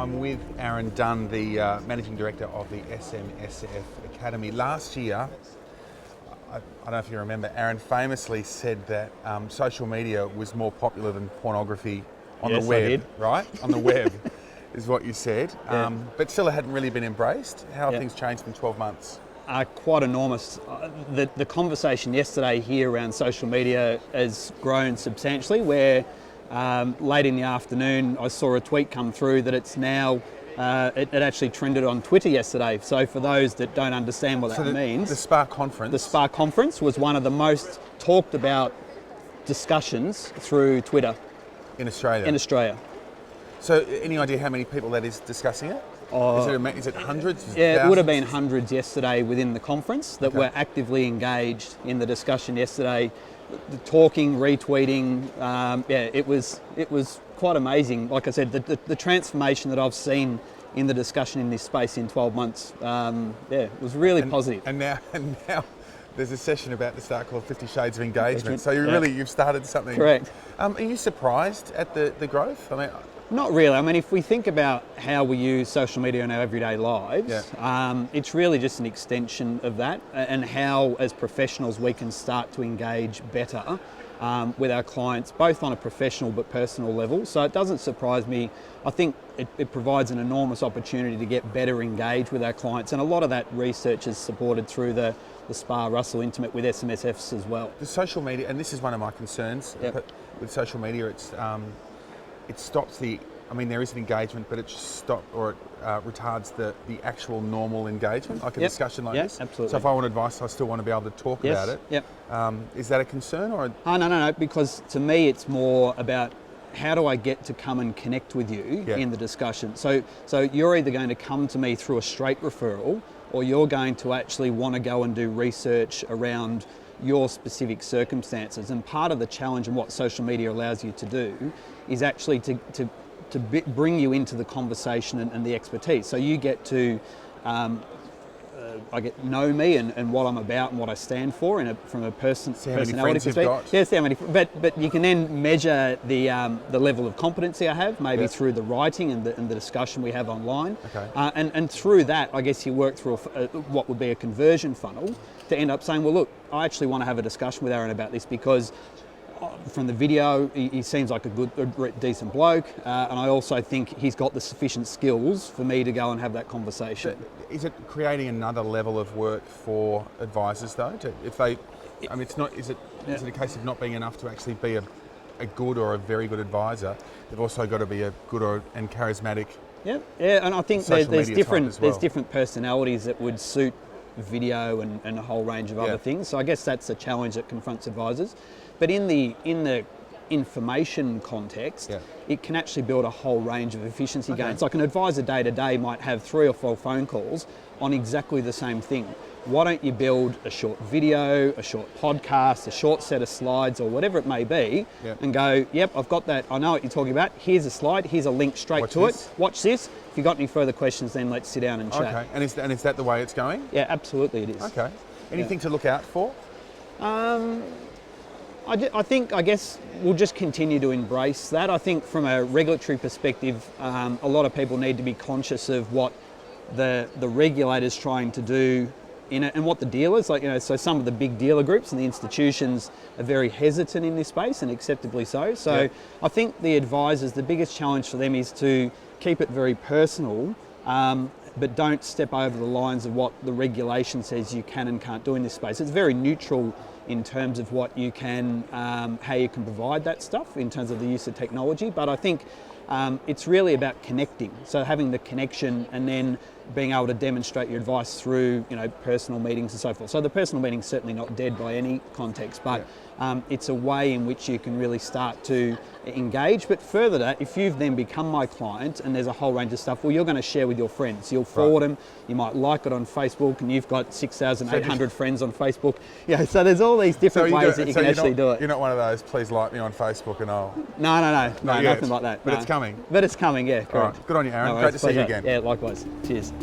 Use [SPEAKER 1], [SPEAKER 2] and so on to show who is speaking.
[SPEAKER 1] I'm with Aaron Dunn, the Managing Director of the SMSF Academy. Last year, I don't know if you remember, Aaron famously said that social media was more popular than pornography on the web,
[SPEAKER 2] I did.
[SPEAKER 1] right? On the web is what you said.
[SPEAKER 2] Yeah.
[SPEAKER 1] But still it hadn't really been embraced. How have
[SPEAKER 2] Yeah.
[SPEAKER 1] things changed in 12 months?
[SPEAKER 2] Quite enormous. The conversation yesterday here around social media has grown substantially, where late in the afternoon I saw a tweet come through that it's now, it actually trended on Twitter yesterday. So for those that don't understand what that means,
[SPEAKER 1] The Spark Conference.
[SPEAKER 2] the Spark Conference was one of the most talked about discussions through Twitter
[SPEAKER 1] in Australia.
[SPEAKER 2] in Australia.
[SPEAKER 1] So any idea how many people that is discussing it? Is it hundreds?
[SPEAKER 2] Yeah, it would have
[SPEAKER 1] thousands?
[SPEAKER 2] been hundreds yesterday within the conference that were actively engaged in the discussion yesterday, the talking, retweeting. It was quite amazing. Like I said, the transformation that I've seen in the discussion in this space in 12 months, was really positive.
[SPEAKER 1] And now there's a session about to start called 50 Shades of Engagement. So
[SPEAKER 2] Yeah.
[SPEAKER 1] you've started something.
[SPEAKER 2] Correct.
[SPEAKER 1] Are you surprised at the growth? I mean,
[SPEAKER 2] Not really. I mean, if we think about how we use social media in our everyday lives, it's really just an extension of that, and how, as professionals, we can start to engage better with our clients, both on a professional but personal level. So it doesn't surprise me. I think it provides an enormous opportunity to get better engaged with our clients, and a lot of that research is supported through the SPA Russell Intimate with SMSFs as well.
[SPEAKER 1] the social media, and this is one of my concerns,
[SPEAKER 2] Yep.
[SPEAKER 1] but with social media, it stops there is an engagement, but it just retards the actual normal engagement, like a
[SPEAKER 2] Yep.
[SPEAKER 1] discussion like
[SPEAKER 2] Yeah,
[SPEAKER 1] this.
[SPEAKER 2] absolutely.
[SPEAKER 1] So if I want advice, I still want to be able to talk
[SPEAKER 2] Yes.
[SPEAKER 1] about it.
[SPEAKER 2] Yep.
[SPEAKER 1] Is that a concern or?
[SPEAKER 2] Oh, no, because to me it's more about how do I get to come and connect with you in the discussion. So you're either going to come to me through a straight referral, or you're going to actually want to go and do research around your specific circumstances. And part of the challenge and what social media allows you to do is actually to bring you into the conversation and the expertise. So you get to know me and what I'm about and what I stand for from a personality
[SPEAKER 1] how many friends you've got.
[SPEAKER 2] Yes, how many. But you can then measure the level of competency I have, maybe through the writing and the discussion we have online.
[SPEAKER 1] Okay.
[SPEAKER 2] And through that, I guess you work through what would be a conversion funnel to end up saying, well, look, I actually want to have a discussion with Aaron about this because from the video, he seems like a decent bloke, and I also think he's got the sufficient skills for me to go and have that conversation.
[SPEAKER 1] Is it creating another level of work for advisors though? Is it a case of not being enough to actually be a good or a very good advisor? They've also got to be a good and charismatic.
[SPEAKER 2] Yeah, and I think
[SPEAKER 1] social
[SPEAKER 2] there's
[SPEAKER 1] media type as well.
[SPEAKER 2] there's different personalities that would suit video and a whole range of other things. So I guess that's a challenge that confronts advisors. But in the information context, it can actually build a whole range of efficiency gains. Like an advisor day to day might have 3 or 4 phone calls on exactly the same thing. Why don't you build a short video, a short podcast, a short set of slides, or whatever it may be, and go, yep, I've got that, I know what you're talking about, here's a slide, here's a link straight to it, watch this. If you've got any further questions, then let's sit down and chat.
[SPEAKER 1] Okay, and is that the way it's going?
[SPEAKER 2] Yeah, absolutely it is.
[SPEAKER 1] Okay. Anything to look out for?
[SPEAKER 2] I guess we'll just continue to embrace that. I think from a regulatory perspective, a lot of people need to be conscious of what the regulator's trying to do in it, and what the dealers, so some of the big dealer groups and the institutions are very hesitant in this space, and acceptably so. So I think the advisors, the biggest challenge for them is to keep it very personal, but don't step over the lines of what the regulation says you can and can't do in this space. It's very neutral in terms of what you can, how you can provide that stuff in terms of the use of technology. But I think it's really about connecting. So having the connection and then being able to demonstrate your advice through, personal meetings and so forth. So the personal meeting's certainly not dead by any context, but it's a way in which you can really start to engage. But further that, if you've then become my client and there's a whole range of stuff, well, you're going to share with your friends. You'll forward them. You might like it on Facebook, and you've got 6,800 friends on Facebook. So there's all these different ways that you can actually do it.
[SPEAKER 1] You're not one of those, please like me on Facebook and I'll...
[SPEAKER 2] No, nothing like that.
[SPEAKER 1] But
[SPEAKER 2] no.
[SPEAKER 1] it's coming.
[SPEAKER 2] But it's coming, yeah, correct.
[SPEAKER 1] All right. Good on you, Aaron.
[SPEAKER 2] No,
[SPEAKER 1] Great to see you
[SPEAKER 2] pleasure.
[SPEAKER 1] again.
[SPEAKER 2] Yeah, likewise. Cheers.